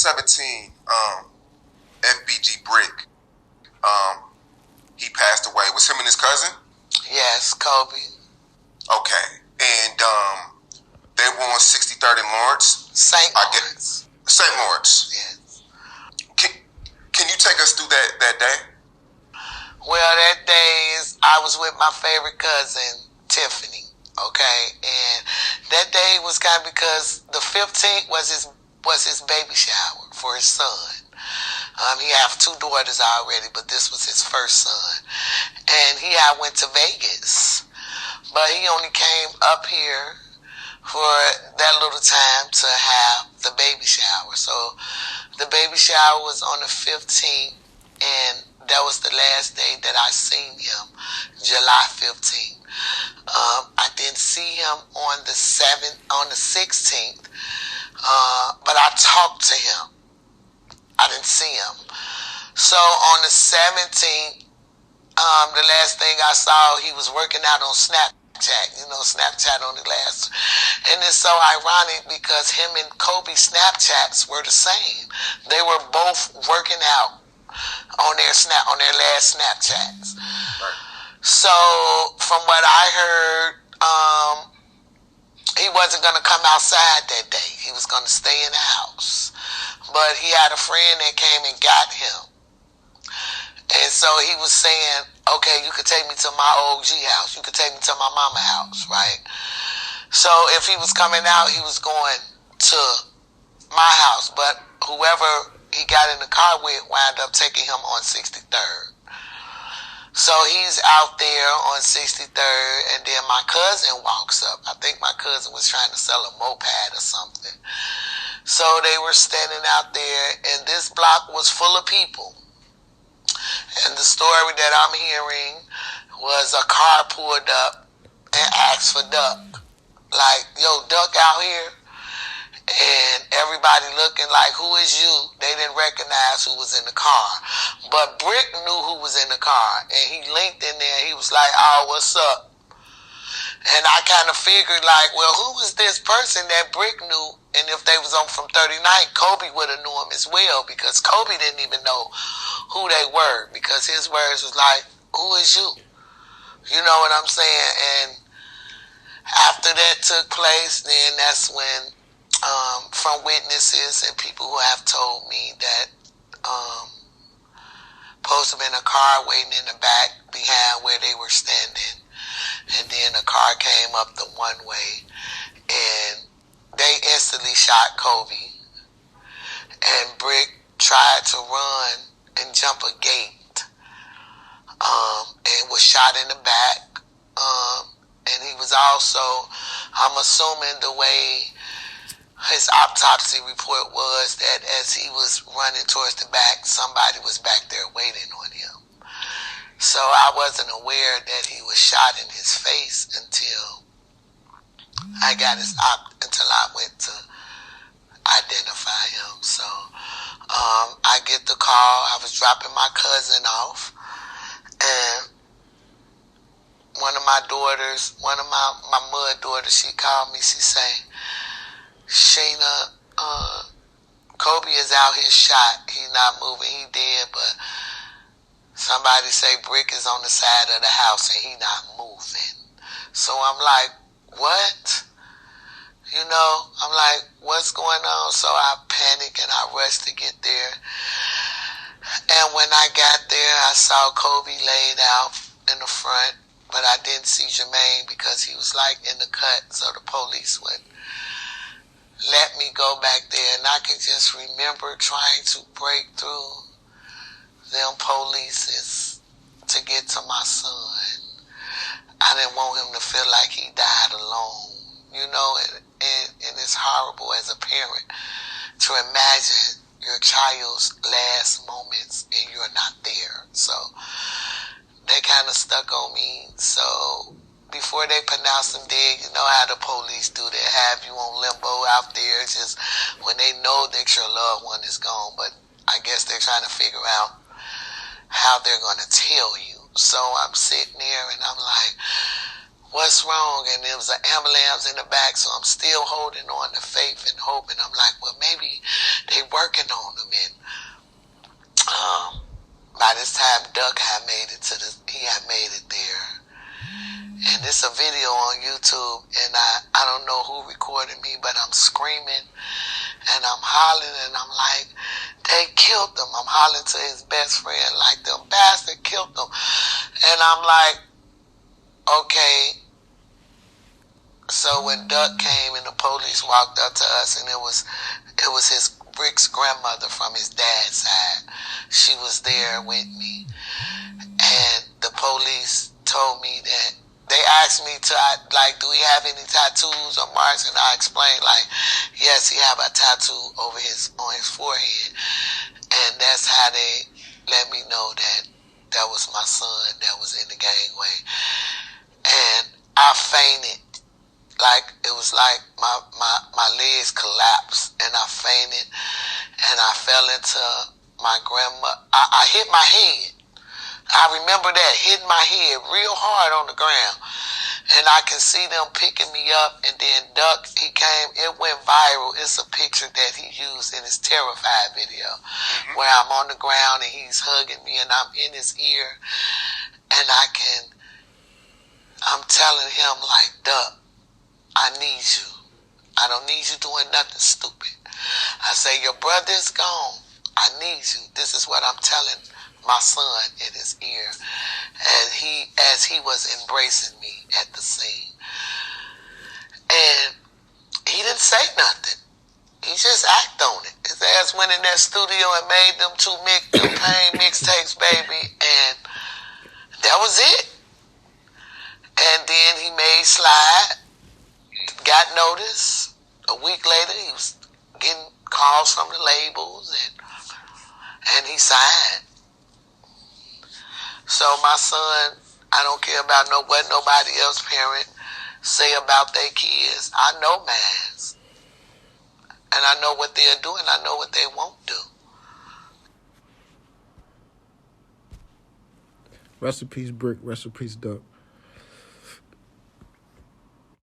2017, FBG Brick, he passed away. Was him and his cousin? Yes, Coby. Okay. And they were on 63rd and Lawrence. St. Lawrence. St. Lawrence. Yes. Can you take us through that day? Well, that day I was with my favorite cousin, Tiffany. Okay, and that day was kind of because the 15th was his baby shower for his son. He have 2 daughters already, but this was his first son, and he had went to Vegas, but he only came up here for that little time to have the baby shower. So the baby shower was on the 15th, and that was the last day that I seen him, July 15th. I didn't see him on the 16th, but I talked to him. I didn't see him. So on the 17th, the last thing I saw, he was working out on Snapchat. You know, Snapchat on the last. And it's so ironic because him and Coby Snapchats were the same. They were both working out on their last Snapchats. Right. So from what I heard, he wasn't going to come outside that day. He was going to stay in the house. But he had a friend that came and got him. And so he was saying, okay, you could take me to my OG house. You could take me to my mama house, right? So if he was coming out, he was going to my house. But whoever he got in the car with wound up taking him on 63rd. So he's out there on 63rd, and then my cousin walks up. I think my cousin was trying to sell a moped or something. So they were standing out there, and this block was full of people. And the story that I'm hearing was a car pulled up and asked for Duck. Like, yo, Duck out here? And everybody looking like, who is you? They didn't recognize who was in the car. But Brick knew who was in the car. And he linked in there. He was like, oh, what's up? And I kind of figured like, well, who was this person that Brick knew? And if they was on from 39th, Coby would have knew him as well, because Coby didn't even know who they were, because his words was like, who is you? You know what I'm saying? And after that took place, then that's when from witnesses and people who have told me that supposed to have been a car waiting in the back behind where they were standing, and then a car came up the one way, and they instantly shot Coby, and Brick tried to run and jump a gate, and was shot in the back, and he was also, I'm assuming the way his autopsy report was, that as he was running towards the back, somebody was back there waiting on him. So I wasn't aware that he was shot in his face until I went to identify him. So I get the call. I was dropping my cousin off, and one of my mud daughters, she called me. She say, Sheena, Coby is out here shot. He's not moving. He dead, but somebody say Brick is on the side of the house and he not moving. So I'm like, what? You know, I'm like, what's going on? So I panic and I rush to get there. And when I got there, I saw Coby laid out in the front, but I didn't see Jermaine because he was like in the cut, so the police would let me go back there. And I can just remember trying to break through them polices to get to my son. I didn't want him to feel like he died alone, you know, and it's horrible as a parent to imagine your child's last moments and you're not there. So they kind of stuck on me. So before they pronounce him dead, you know how the police do. They have you on limbo out there just when they know that your loved one is gone. But I guess they're trying to figure out how they're going to tell you. So I'm sitting there and I'm like, what's wrong? And there was an ambulance in the back, so I'm still holding on to faith and hope. And I'm like, well, maybe they working on him. And by this time, Duck had made it he had made it there. And it's a video on YouTube, and I don't know who recorded me, but I'm screaming, and I'm hollering, and I'm like, they killed him. I'm hollering to his best friend, like, the bastard killed him. And I'm like, okay. So when Duck came and the police walked up to us, and it was Brick's grandmother from his dad's side. She was there with me, and the police told me that they asked me to, like, do he have any tattoos or marks? And I explained, like, yes, he have a tattoo on his forehead, and that's how they let me know that was my son that was in the gangway. And I fainted. Like, it was like my legs collapsed, and I fainted, and I fell into my grandma. I hit my head. I remember that, hitting my head real hard on the ground. And I can see them picking me up, and then Duck, he came, it went viral. It's a picture that he used in his Terrified video, where I'm on the ground and he's hugging me and I'm in his ear, and I'm telling him, like, Duck, I need you. I don't need you doing nothing stupid. I say, your brother's gone. I need you. This is what I'm telling my son in his ear as he was embracing me at the scene. And he didn't say nothing. He just acted on it. His ass went in that studio and made them two pain mixtapes, baby, and that was it. And then he made Slide, got notice. A week later, he was getting calls from the labels, and he signed. So my son, I don't care about what nobody else parent say about their kids. I know mine. And I know what they'll do, and I know what they won't do. Rest in peace, Brick. Rest in peace, Duck.